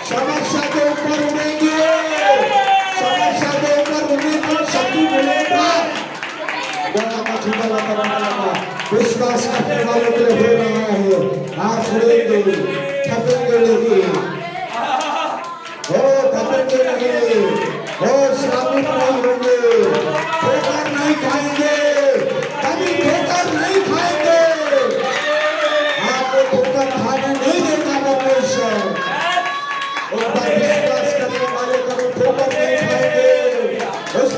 समस्या के ऊपर उड़ेंगे, समस्या के ऊपर उड़ने पर शक्ति मिलेगा। विश्वास करने वालों के लिए हो रहा है, आप उड़ेंगे, थकेंगे नहीं, थकेंगे नहीं, श्रापित नहीं होंगे, ठोकर नहीं खाएंगे, कभी ठोकर नहीं खाएंगे, आपको ठोकर खाने नहीं देगा परमेश्वर।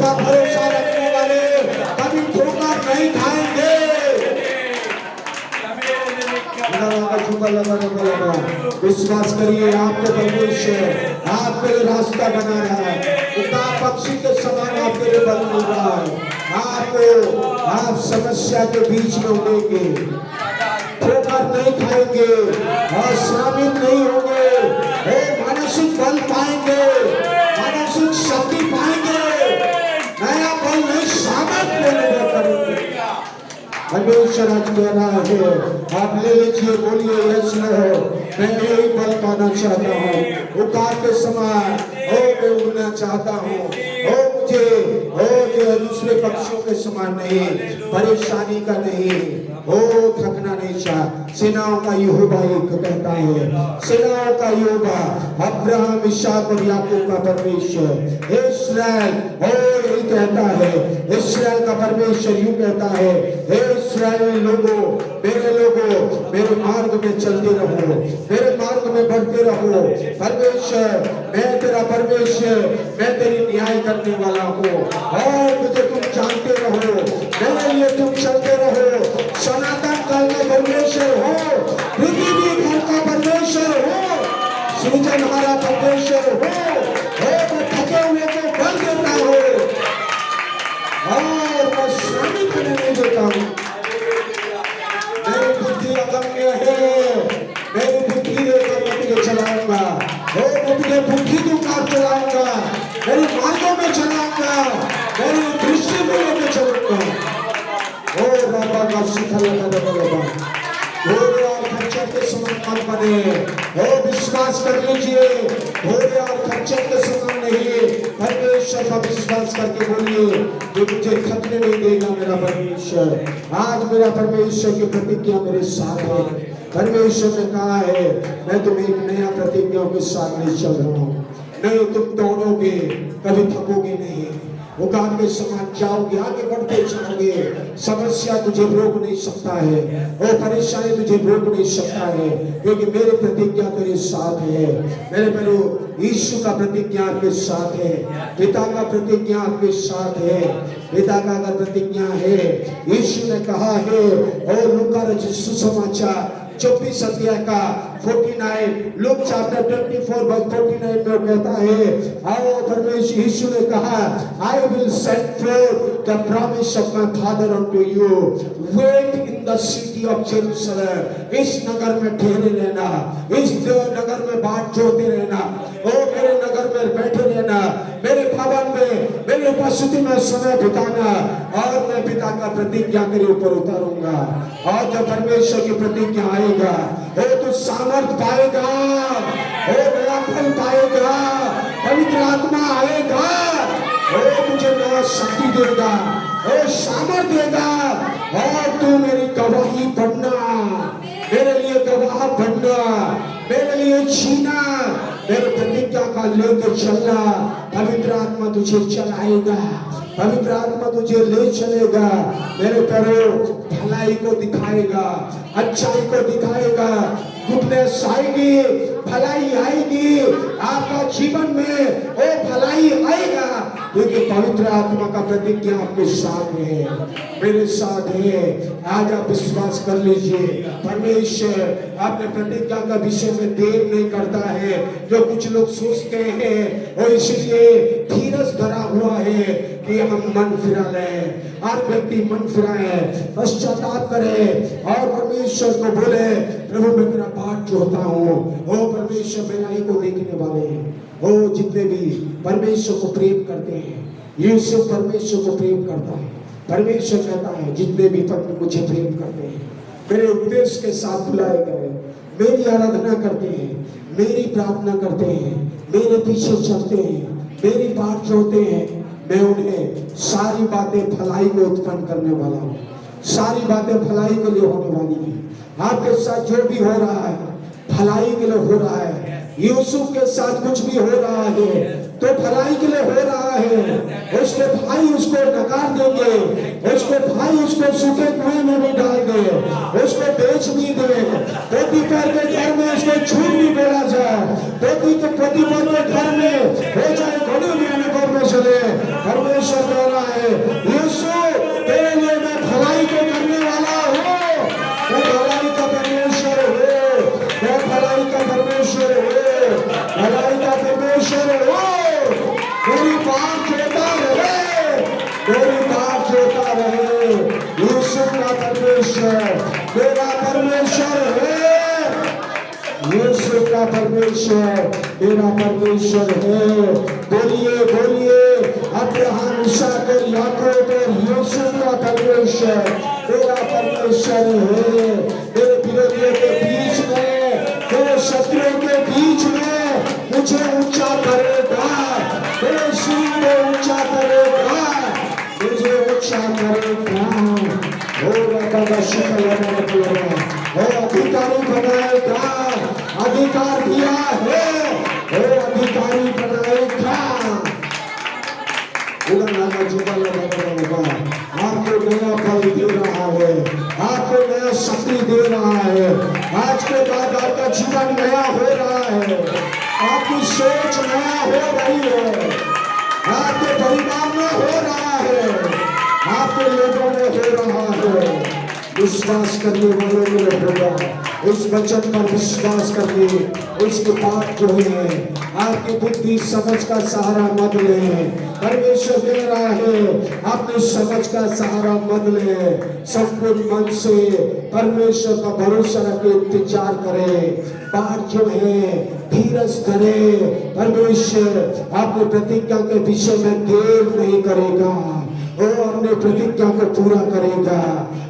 पर भरोसा रखने वाले कभी ठोकर नहीं खाएंगे। विश्वास करिए, आपके परमेश्वर आपके लिए रास्ता बना रहा है। उतार पक्षी के समान आपके लिए बल मिल रहा है। आपको आप समस्या के बीच में उड़ेंगे, ठोकर नहीं खाएंगे और श्रमित नहीं होंगे। मानसिक बल पाएंगे, मानसिक शक्ति पाएंगे, नया बल नहीं सामर्थ्य अनुभव करेंगे। परमेश्वर आज कह रहा है, आप ले लीजिए, बोलिए यस लो, मैं यही बल पाना चाहता हूँ। उतार के समान मैं उड़ना चाहता हूँ। मुझे दूसरे पक्षियों के समान नहीं, परेशानी का नहीं, थकना नहीं चाह। सेनाओं का यहोवा कहता है, सेनाओं का यहोवा, अब्राहम, इसहाक और याकूब का परमेश्वर, इस्राएल यही कहता है। इस्राएल का परमेश्वर यूं कहता है, हे इस्राएली लोगों, मेरे मार्ग में चलते रहो, मेरे मार्ग में बढ़ते रहो। परमेश्वर, मैं तेरा परमेश्वर, मैं तेरी न्याय करने वाला हूँ और मुझे तुम जानते रहो, मेरे लिए तुम चलते रहो। सनातन काल का परमेश्वर हो, पृथ्वी भर का परमेश्वर हो, सृजन हमारा परमेश्वर हो। मैं थके हुए को बल देता हूँ और मैं श्रमित करने नहीं देता हूँ। मेरी बुद्धि अगम्य है, मेरी बुद्धि लेकर मैं तुझे चलाऊंगा। मैं तुझे बुद्धि दूंगा, चलाऊंगा, मेरी मार्गों में चलाऊंगा, मेरी दृष्टि में लेकर चलूंगा। बाबा का शिखर खच्चर के समान मत बने। विश्वास कर लीजिए, घोड़े और खच्चर के समान नहीं। परमेश्वर का विश्वास करके बोलिए, जो मुझे थकने नहीं देगा मेरा परमेश्वर। आज मेरा परमेश्वर की प्रतिज्ञा मेरे साथ है। परमेश्वर ने कहा है, मैं तुम्हें एक नया प्रतिज्ञा के साथ ले चल रहा हूँ। नहीं, तुम दौड़ोगे, कभी थकोगे नहीं, उगान के समान जाओगे, आगे बढ़ते जाओगे। समस्या तुझे रोक नहीं सकता है, वो परेशानी तुझे रोक नहीं सकता है, क्योंकि मेरी प्रतिज्ञा तेरे साथ है। मेरे यीशु का प्रतिज्ञा आपके साथ है, पिता का प्रतिज्ञा आपके साथ है। पिता का अगर प्रतिज्ञा है, यीशु ने कहा है, और लूका रचित सुसमाचार 24 अध्याय का 49, लूक चैप्टर 24 वर्स 49 में कहता है, आओ परमेश्वर यीशु ने कहा, I will send forth the promise of my father unto you, wait in the city of Jerusalem. इस नगर में ठहरे रहना, इस नगर में बाट जोड़ते रहना, मेरे नगर में बैठे रहना, मेरे भवन में, मेरी उपस्थिति में समय बिताना, और मैं पिता का प्रतिज्ञा तेरे ऊपर उतारूंगा। और जब परमेश्वर की प्रतिज्ञा आएगा, तो सामर्थ पाएगा, नया फल पाएगा, पवित्र आत्मा आएगा, तुझे नया शक्ति देगा, सामर्थ देगा, और तू मेरी गवाही बनना, मेरे लिए गवाह बनना, मेरे लिए जीना, मेरे प्रतिज्ञा का लेकर चलना। पवित्र आत्मा तुझे चलाएगा, पवित्र आत्मा तुझे ले चलेगा, मेरे पैरों भलाई को दिखाएगा, अच्छाई को दिखाएगा, गुडनेस आएगी, भलाई आएगी आपका जीवन में, वो भलाई आएगा, क्योंकि पवित्र आत्मा का प्रतिज्ञा आपके साथ है, मेरे साथ है। आज आप विश्वास कर लीजिए, परमेश्वर अपने प्रतिज्ञा का विषय में देर नहीं करता है। जो कुछ लोग सोचते हैं, और इसलिए धीरज धरा हुआ है कि हम मन फिरा लें, हर व्यक्ति मन फिराए, पश्चाताप करे और परमेश्वर को बोले, प्रभु मैं तेरा बाट जोहता हूँ। ओ परमेश्वर मेरा ही को देखने वाले हैं, ओ जितने भी परमेश्वर को प्रेम करते हैं, यीशु परमेश्वर को प्रेम करता है। परमेश्वर कहता है, जितने भी मुझे प्रेम करते हैं, मेरे उपदेश के साथ बुलाए गए, मेरी आराधना करते हैं, मेरी प्रार्थना करते हैं, मेरे पीछे चलते हैं, मेरी बात जोड़ते हैं, मैं उन्हें सारी बातें भलाई को उत्पन्न करने वाला हूँ। सारी बातें भलाई के लिए होने वाली है। आपके साथ जो भी हो रहा है भलाई के लिए हो रहा है। यूसुफ के साथ कुछ भी हो रहा है तो भलाई के लिए हो रहा है। उसके भाई उसको नकार देंगे, उसके भाई उसको सूखे कुएं में भी डाल दे, उसको बेच भी दे, पोतीफर के घर में उसको झूठ भी बोला जाए, पोतीफर के घर में हो जाए घड़ी भी अनुभव में चले। परमेश्वर बाट जोता रहे, तेरी बाट जोता रहे। यीशु का परमेश्वर मेरा परमेश्वर है, यीशु का परमेश्वर मेरा परमेश्वर है। बोलिए बोलिए, अब्राहम, इसहाक और याकूब और यीशु का परमेश्वर मेरा परमेश्वर है। मेरे विरोधियों के बीच में, मेरे शत्रुओं के बीच में मुझे ऊंचा करेगा, मेरे सिर में ऊंचा करेगा, मुझे ऊंचा करेगा। का शुक्र अधिकारी बनाएगा, अधिकार दिया है, अधिकारी बनाएगा। आपको नया फल दे रहा है, आपको नया शक्ति दे रहा है। आज के बाद आपका जीवन नया हो रहा है, आपकी सोच नया हो रही है, आपके परिवार में हो रहा है, आपके लोगों में हो रहा है। विश्वास करने वालों में होगा, इस वचन पर विश्वास करके उसके बात जो है, आपकी बुद्धि समझ का सहारा मत ले। परमेश्वर दे रहा है, अपनी समझ का सहारा मत ले। सब कुछ मन से परमेश्वर का भरोसा रखे, इंतजार करे। बात जो है धीरज धरे। परमेश्वर अपनी प्रतिज्ञा के विषय में देर नहीं करेगा, वो अपने प्रतिज्ञा को पूरा करेगा।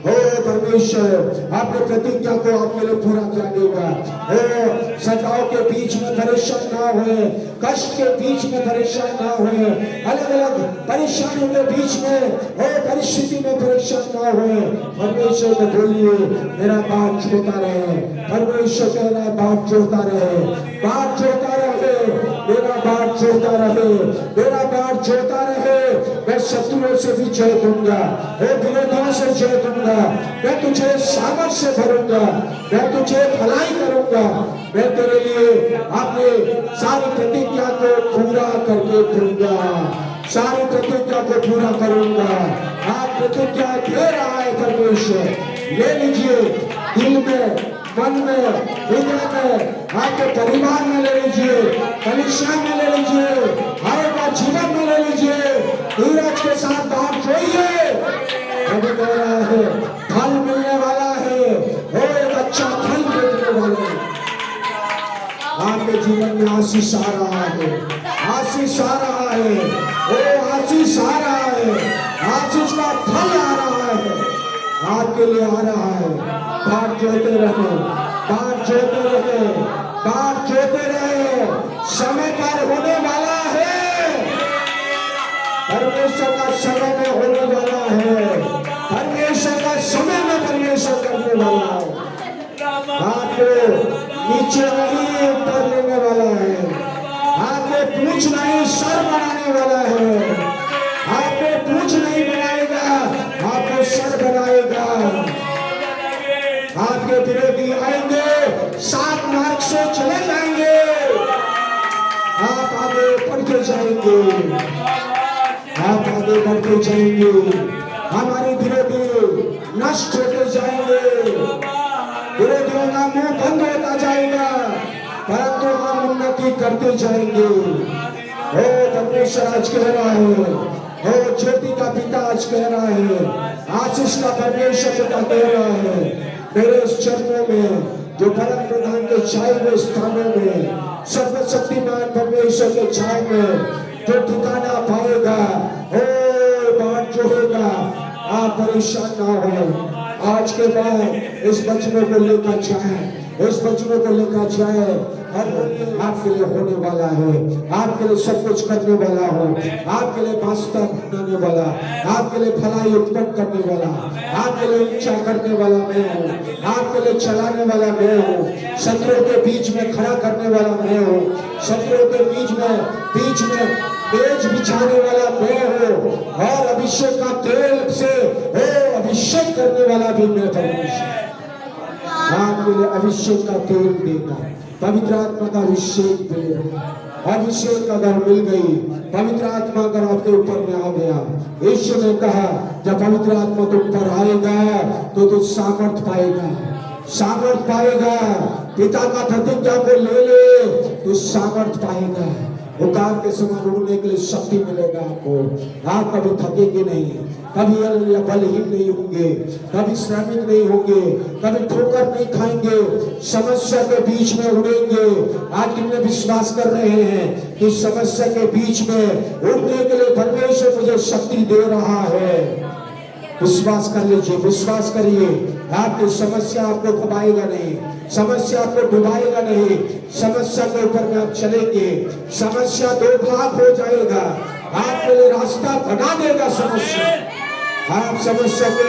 ओ परमेश्वर अपने प्रतिज्ञा को आपके लिए पूरा कर देगा। ओ सताओं के बीच में परेशान ना हुए, कष्ट के बीच में परेशान ना हुए, अलग अलग परेशानियों के बीच में, ओ परिस्थिति में परेशान ना हुए। परमेश्वर को बोलिए, मेरा बात जोता रहे। परमेश्वर कह रहा है, बात जोता रहे, बात जोता रहे, मेरा बात जोता रहे, मेरा बात जोता रहे। मैं शत्रुओं से भी जय दूंगा, विरोधियों से जय दूंगा। मैं तुझे सामर्थ से भरूंगा, मैं तुझे भलाई करूंगा। मैं तेरे लिए अपने सारी प्रतिज्ञा को पूरा करके दूंगा, सारी प्रतिज्ञा को पूरा करूंगा। आप प्रतिज्ञा दे रहा है परमेश्वर, ले लीजिए। दिल में, मन में, हृदय में, आपके परिवार में ले लीजिए, कलीसिया में ले लीजिए, आपका जीवन में ले लीजिए। धीरज के साथ बात जोइए। कह रहा है फल मिलने वाला है, एक अच्छा फल मिलने वाला है। आपके जीवन में आशीष आ रहा है, आशीष आ रहा है, वो आशीष आ रहा है, आशीष का फल आ रहा है, आपके लिए आ रहा है। बात जोते रहे, बात जोते रहे, बात जोते रहे। समय पर होने वाला है, परमेश्वर का समय में होने वाला है, परमेश्वर का समय में परमेश्वर करने वाला है। आपको नीचे नहीं ऊपर लेने वाला है, आपके पूछ नहीं सर बनाने वाला है, आपको पूछ नहीं बनाएगा, आपको सर बनाएगा। आपके विरोधी आएंगे, 7 मार्ग से चले जाएंगे, आप आगे बढ़ते जाएंगे, आप आगे बढ़ते जाएंगे। हमारे विरोधी नष्ट होते जाएंगे, विरोधियों का मुंह बंद होता जाएगा, परंतु हम उन्नति करते जाएंगे। ओ परमेश्वर आज कह रहा है, ओ ज्योति का पिता आज कह रहा है, आशीष का परमेश्वर पिता कह रहा है, मेरे इस चरणों में जो परम प्रधान के छाए हुए स्थानों में, सर्वशक्तिमान परमेश्वर के छाए में जो ठिकाना पाएगा, ओ बात जो होगा, आप परेशान ना हो। आज के बाद इस वचनों को लेकर जाए, इस वचनों को लेकर जाए, हर आपके लिए होने वाला है, आपके लिए सब कुछ करने वाला हो, आपके लिए वास्ता बनाने वाला, आपके लिए भलाई उत्पन्न करने वाला, आपके लिए ऊंचा करने वाला मैं हूँ, आपके लिए चलाने वाला मैं हूँ, शत्रुओं के बीच में खड़ा करने वाला मैं हूँ, शत्रुओं के बीच में तेज बिछाने वाला मैं हूँ, और अभिषेक का तेल से अभिषेक करने वाला भी मैं परमेश्वर। आपके लिए अभिषेक का तेल देगा, पवित्र आत्मा का अभिषेक देगा। अभिषेक अगर मिल गई, पवित्र आत्मा अगर आपके ऊपर में आ गया, यीशु ने कहा जब पवित्र आत्मा तुम पर आएगा तो तू सामर्थ पाएगा, सामर्थ पाएगा। पिता का प्रतिज्ञा को ले ले, तू सामर्थ पाएगा। उतार के समान उड़ने के लिए शक्ति मिलेगा आपको। आप कभी थकेंगे नहीं, कभी बलहीन नहीं होंगे, कभी श्रमिक नहीं होंगे, कभी ठोकर नहीं खाएंगे, समस्या के बीच में उड़ेंगे। आज कितने विश्वास कर रहे हैं कि समस्या के बीच में उड़ने के लिए परमेश्वर मुझे शक्ति दे रहा है। विश्वास कर लीजिए, विश्वास करिए। आपकी समस्या आपको दबाएगा नहीं, समस्या आपको डुबाएगा नहीं। समस्या के ऊपर में आप चलेंगे, समस्या दो भाग हो जाएगा, आपके लिए रास्ता बना देगा समस्या। आप समस्या के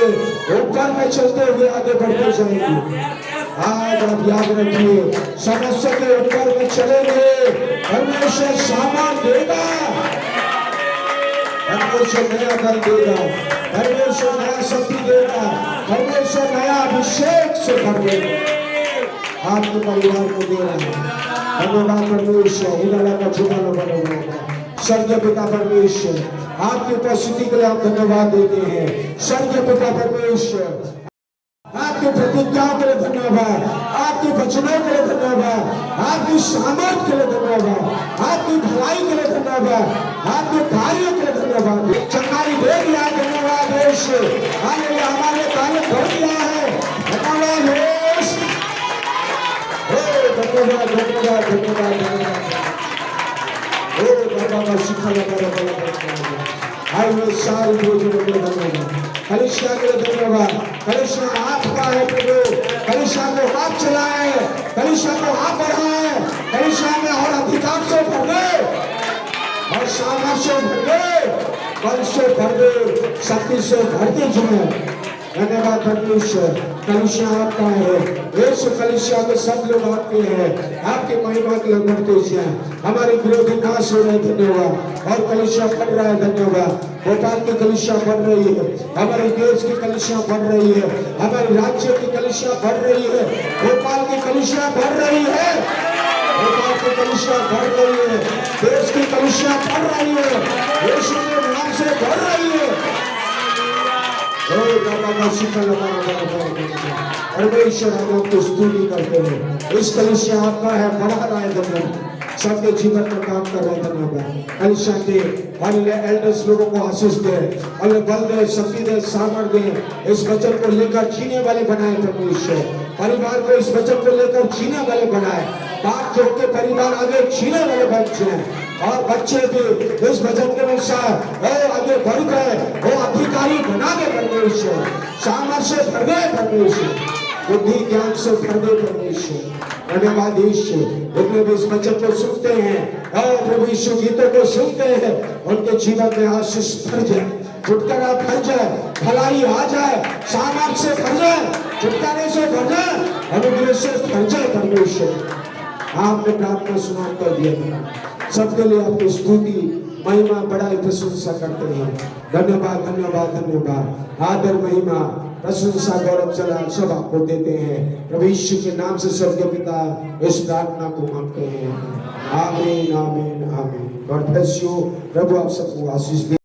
ऊपर में चलते हुए आगे बढ़ते जाएंगे। आज आप याद रखिए, समस्या के ऊपर में चलेंगे, परमेश्वर सामान देगा, परमेश्वर नया बल देगा, परमेश्वर नया शक्ति देगा, परमेश्वर नया अभिषेक से भर देगा। आपके परिवार को दे रहा है। धन्यवाद परमेश्वर, इलाला का जुबान बना स्वर्गीय पिता परमेश्वर, आपकी उपस्थिति के लिए आप धन्यवाद देते हैं। स्वर्गीय पिता परमेश्वर, आपकी प्रतिज्ञाओं के लिए धन्यवाद, आपके वचनों के लिए धन्यवाद, आपकी सामर्थ के लिए धन्यवाद, आपकी भलाई के लिए धन्यवाद, आपके कार्यों के लिए धन्यवाद। चंगाई दे दिया, धन्यवाद यीशु। हालेलुया, हमारे कार्य कर दिया है, धन्यवाद यीशु। धन्यवाद धन्यवाद धन्यवाद धन्यवाद। ओ बाबा का शिखा लगा आई में सारी भोजन के लिए धन्यवाद। कलिसिया के लिए धन्यवाद। कलिसिया आपका है प्रभु, कलिसिया को आप चलाए, कलिसिया को आप बढ़ाए, कलिसिया में और अधिकार से भर दे, और सामर्थ से भर दे, बल से भर दे, शक्ति से भर दे जिन्हें। धन्यवाद परमेश्वर, कलिसिया आपका है। यीशु कलिसिया में सब लोग आपके हैं, आपकी महिमा के लिए बढ़ते जाएं। हमारे विरोधी नाश हो रहे, धन्यवाद। और कलिसिया बढ़ रहा है, धन्यवाद। भोपाल की कलिसिया बढ़ रही है, हमारे देश की कलिसिया बढ़ रही है, हमारे राज्य की कलिसिया बढ़ रही है, भोपाल की कलिसिया बढ़ रही है, भोपाल की कलिसिया बढ़ रही है, देश की कलिसिया बढ़ रही है, यीशु के नाम से बढ़ रही है। परमेश्वर हम आपको स्तुति करते हैं। इस कलिसिया आपका है, बढ़ा रहा है, धन्यवाद। सबके जीवन में काम कर रहे हैं, धन्यवाद। कलिसिया के हमारे एल्डर्स लोगों को आशीष दे, और बल दे, शक्ति दे, सामर्थ दे। इस वचन को लेकर जीने वाले बनाए परमेश्वर, परिवार को इस वचन को लेकर जीने वाले बनाए, बाप जोड़ के परिवार आगे जीने वाले बन जाए, और बच्चे भी इस वचन के अनुसार आगे बढ़ गए, वो अधिकारी बना दे परमेश्वर, सामर्थ्य से भर दे परमेश्वर, बुद्धि ज्ञान से भर दे परमेश्वर। धन्यवाद यीशु। जितने भी इस वचन को सुनते हैं और प्रभु यीशु गीतों को सुनते हैं, उनके जीवन में आशीष भर जाए, छुटकारा भर जाए, भलाई आ जाए, सामर्थ्य से भर जाए, छुटकारे से भर जाए, अनुग्रह से भर जाए परमेश्वर। आपने प्रार्थना सुना कर दिया, सबके लिए आपकी स्तुति महिमा बड़ाई प्रशंसा करते हैं। धन्यवाद धन्यवाद धन्यवाद, आदर महिमा प्रशंसा गौरव जलाल सब आपको देते हैं। प्रभु यीशु के नाम से स्वर्गीय पिता इस प्रार्थना को मांगते हैं। आमीन आमीन आमीन। God bless you. प्रभु आप सबको आशीष दे।